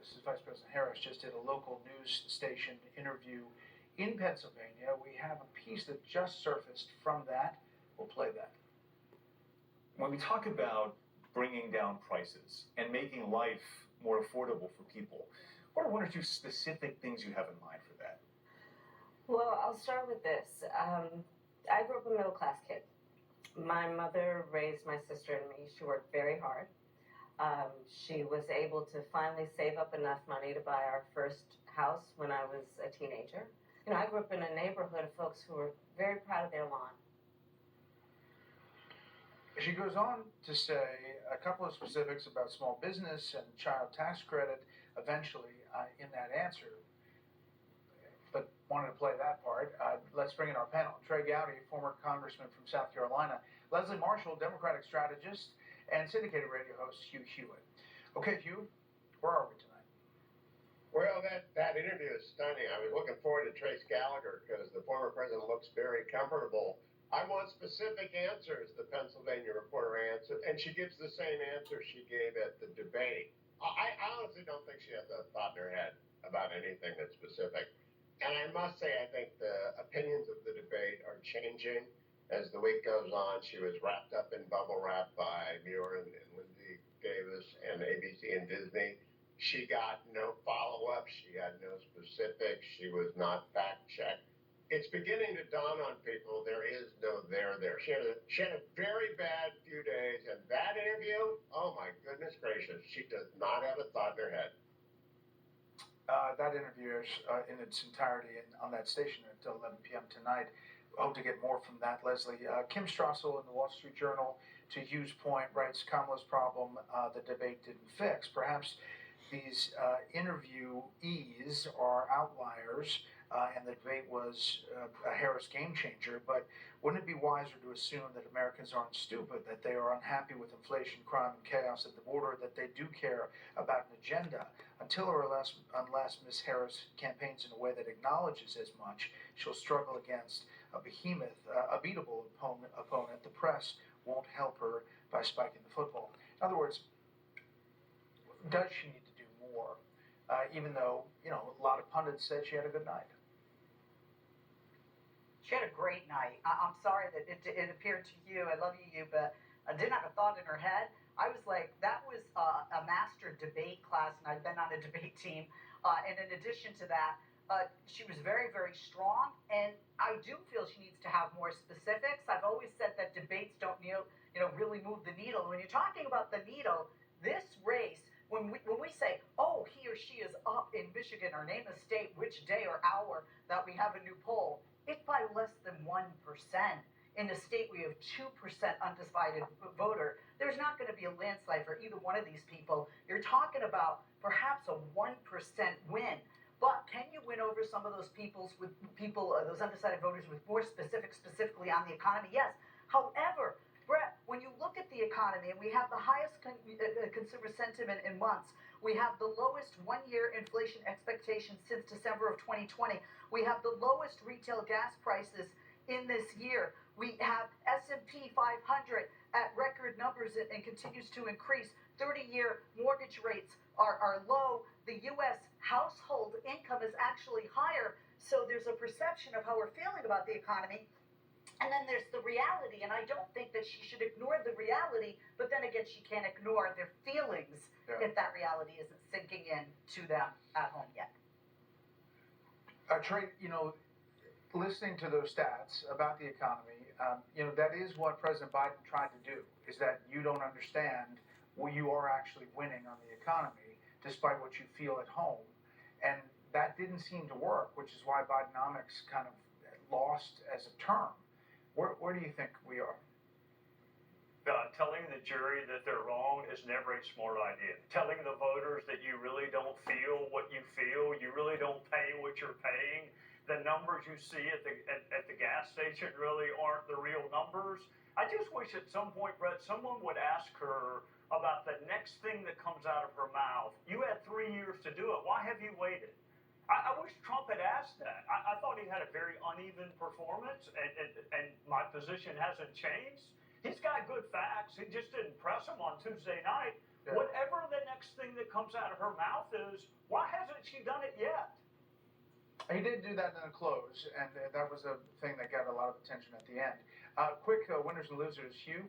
this is Vice President Harris, just did a local news station interview in Pennsylvania. We have a piece that just surfaced from that. We'll play that. When we talk about bringing down prices and making life more affordable for people, what are one or two specific things you have in mind for that? Well, I'll start with this. I grew up a middle-class kid. My mother raised my sister and me. She worked very hard. She was able to finally save up enough money to buy our first house when I was a teenager. I grew up in a neighborhood of folks who were very proud of their lawn. She goes on to say a couple of specifics about small business and child tax credit eventually in that answer, but wanted to play that part. Let's bring in our panel. Trey Gowdy, former congressman from South Carolina, Leslie Marshall, Democratic strategist, and syndicated radio host Hugh Hewitt. Okay, Hugh, where are we tonight? Well, that interview is stunning. I was looking forward to Trace Gallagher because the former president looks very comfortable. I want specific answers, the Pennsylvania reporter answered, and she gives the same answer she gave at the debate. I honestly don't think she has a thought in her head about anything that's specific. And I must say, I think the opinions of the debate are changing as the week goes on. She was wrapped up in bubble wrap by Muir and Lindsay Davis and ABC and Disney. She got no follow-up. She had no specifics. She was not fact-checked. It's beginning to dawn on people there is no there. She had a very bad few days, and that interview, oh my goodness gracious, she does not have a thought in her head. That interview is in its entirety on that station at 11 p.m. tonight. I hope to get more from that, Leslie. Kim Strassel in the Wall Street Journal, to Hugh's point, writes Kamala's problem the debate didn't fix. Perhaps these interviewees are outliers, and the debate was a Harris game changer, but wouldn't it be wiser to assume that Americans aren't stupid, that they are unhappy with inflation, crime, and chaos at the border, that they do care about an agenda? Until or unless Ms. Harris campaigns in a way that acknowledges as much, she'll struggle against a behemoth, a beatable opponent. The press won't help her by spiking the football. In other words, does she need to do more? Even though, a lot of pundits said she had a good night. She had a great night. I'm sorry that it appeared to you, I love you, but I didn't have a thought in her head. I was like, that was a master debate class, and I've been on a debate team. And in addition to that, she was very, very strong, and I do feel she needs to have more specifics. I've always said that debates don't really move the needle. When you're talking about the needle, this race, when we say, oh, he or she is up in Michigan, or name a state, which day or hour that we have a new poll, it's by less than 1%. In a state we have 2% undecided voter, there's not going to be a landslide for either one of these people. You're talking about perhaps a 1% win. But can you win over some of those those undecided voters with more specifically on the economy? Yes. However, Brett, when you look at the economy, and we have the highest consumer sentiment in months, we have the lowest one-year inflation expectation since December of 2020. We have the lowest retail gas prices in this year. We have S&P 500 at record numbers and continues to increase. 30-year mortgage rates are low. The U.S. household income is actually higher. So there's a perception of how we're feeling about the economy. And then there's the reality, and I don't think that she should ignore the reality, but then again, she can't ignore their feelings if that reality isn't sinking in to them at home yet. Trey, listening to those stats about the economy, that is what President Biden tried to do, is that you don't understand where you are actually winning on the economy, despite what you feel at home. And that didn't seem to work, which is why Bidenomics kind of lost as a term. Where do you think we are? Telling the jury that they're wrong is never a smart idea. Telling the voters that you really don't feel what you feel, you really don't pay what you're paying, the numbers you see at the gas station really aren't the real numbers. I just wish at some point, Brett, someone would ask her about the next thing that comes out of her mouth. You had 3 years to do it. Why have you waited? I wish Trump had asked that. I thought he had a very uneven performance, and my position hasn't changed. He's got good facts. He just didn't press them on Tuesday night. Yeah. Whatever the next thing that comes out of her mouth is, why hasn't she done it yet? He did do that in the close, and that was a thing that got a lot of attention at the end. Quick winners and losers, Hugh.